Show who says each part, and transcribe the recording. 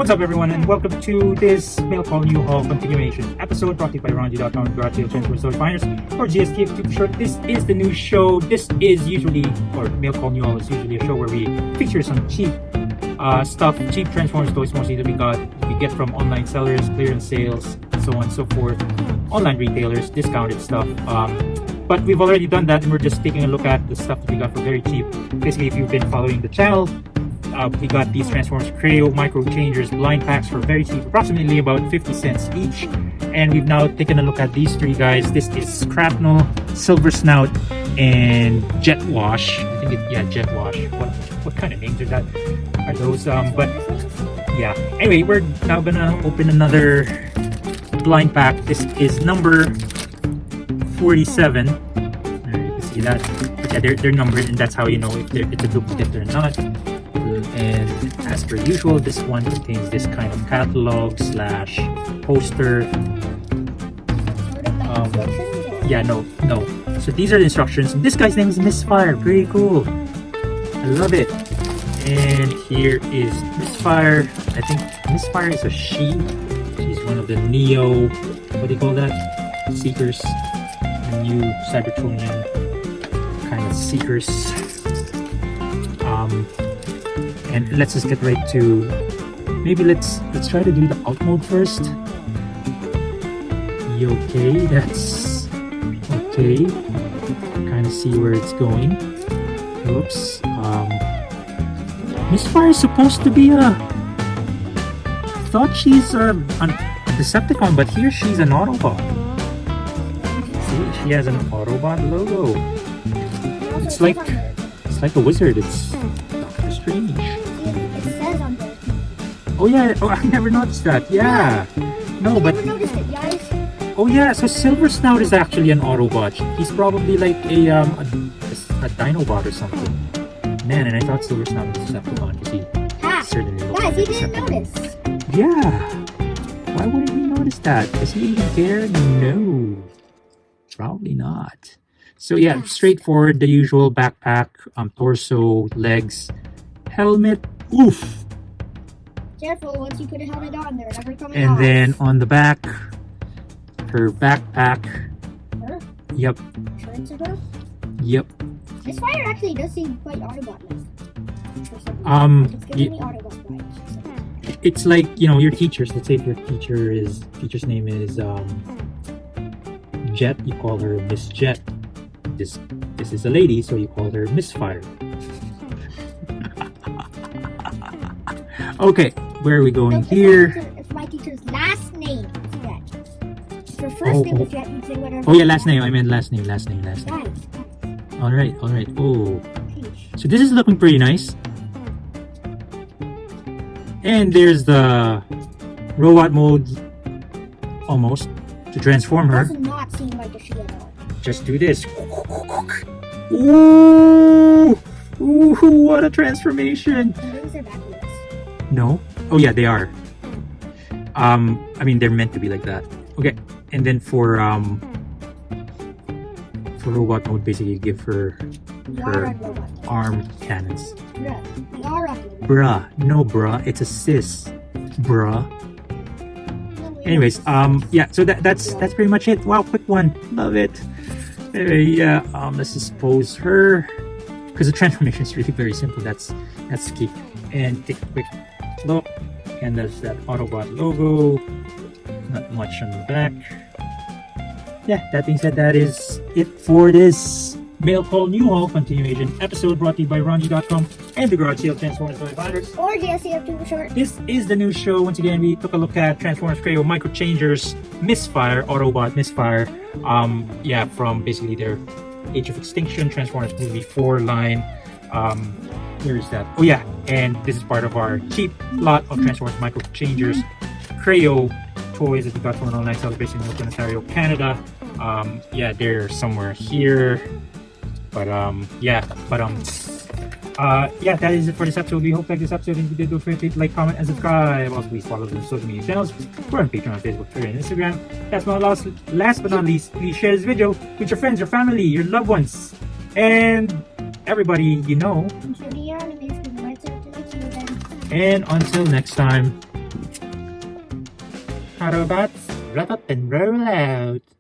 Speaker 1: What's up, everyone, and welcome to this Mail Call New Haul continuation episode brought to you by RONJIE.COM, RONJIE Transfer Story Finders, or GSTF for short. This is the new show. This is usually, or Mail Call New Haul is usually a show where we feature some cheap stuff, cheap Transformers toys mostly that we get from online sellers, clearance sales, so on and so forth, online retailers, discounted stuff. But we've already done that, and we're just taking a look at the stuff that we got for very cheap. Basically, if you've been following the channel, we got these Transformers Kreo micro changers blind packs for very cheap, approximately about 50 cents each. And we've now taken a look at these three guys. This is Scrapnel, Silver Snout, and Jet Wash. I think it's, Jet Wash. What kind of names are those? But yeah. Anyway, we're now gonna open another blind pack. This is number 47. You can see that. But yeah, they're numbered, and that's how you know if it's a duplicate or not. And as per usual, this one contains this kind of catalog slash poster. No. So these are the instructions. And this guy's name is Misfire. Pretty cool. I love it. And here is Misfire. I think Misfire is a she. She's one of the Neo, what do you call that? Seekers. The new Cybertronian kind of seekers. And let's just get right to, maybe let's try to do the out mode first. Okay, that's okay. Kind of see where it's going. Oops. Misfire is supposed to be I thought she's a Decepticon, but here she's an Autobot. See, she has an Autobot logo. It's like a wizard. It's Doctor Strange. Oh yeah, I never noticed that. Yeah. No, but oh yeah, so Silver Snout is actually an Autobot. He's probably like a Dinobot or something. Man, and I thought Silver Snout was a Decepticon because he certainly looks like a Decepticon. Yeah. Why wouldn't he notice that? Does he even care? No. Probably not. So yeah, straightforward, the usual backpack, torso, legs, helmet. Oof.
Speaker 2: Careful, once you put a helmet on, they're never coming
Speaker 1: off. And then on the back, her backpack.
Speaker 2: Her?
Speaker 1: Yep.
Speaker 2: Insurance of her?
Speaker 1: Yep.
Speaker 2: Misfire actually does seem quite Autobot-like. It's giving me Autobot vibes.
Speaker 1: It's like, you know, your teachers. Let's say if your teacher's name is Jet, you call her Miss Jet. This is a lady, so you call her Misfire. Okay, where are we going here?
Speaker 2: If my teacher's last name is Jet. If her first name is Jet, you'd say whatever.
Speaker 1: Oh yeah, last name. I meant last name. Guys. All right. Oh, so this is looking pretty nice. And there's the robot mode, almost, to transform her.
Speaker 2: It does not seem like a she at all.
Speaker 1: Just do this. Ooh, what a transformation!
Speaker 2: These are backwards.
Speaker 1: No. Oh yeah, they are. I mean, they're meant to be like that. Okay, and then for robot mode, basically you give her arm cannons. Bruh, no bruh, it's a sis. Bruh. Anyways, yeah, so that's pretty much it. Wow, quick one. Love it. Yeah, let's just pose her, because the transformation is really very simple. That's the key. And take a quick look, and there's that Autobot logo. Not much on the back. Yeah, that being said, that is it for this Mail Call New Haul continuation episode brought to you by RONJIE.COM and the Garage Sale Transformers Toy Finders,
Speaker 2: or GSTF for short.
Speaker 1: This is the new show. Once again, we took a look at Transformers Kreo micro changers, Misfire, Autobot Misfire. Yeah, from basically their Age of Extinction Transformers Movie 4 line. Where is that? Oh yeah, and this is part of our cheap lot of Transformers micro changers, Kreo toys that we got from an online seller based in Milton, Ontario, Canada. Yeah, they're somewhere here. But yeah, that is it for this episode. We hope you like this episode. If you did, don't forget to like, comment, and subscribe. Also, please follow the social media channels. We're on Patreon, Facebook, Twitter, and Instagram. Last but not least, please share this video with your friends, your family, your loved ones, and everybody you know. And until next time, Autobots, roll up and roll out.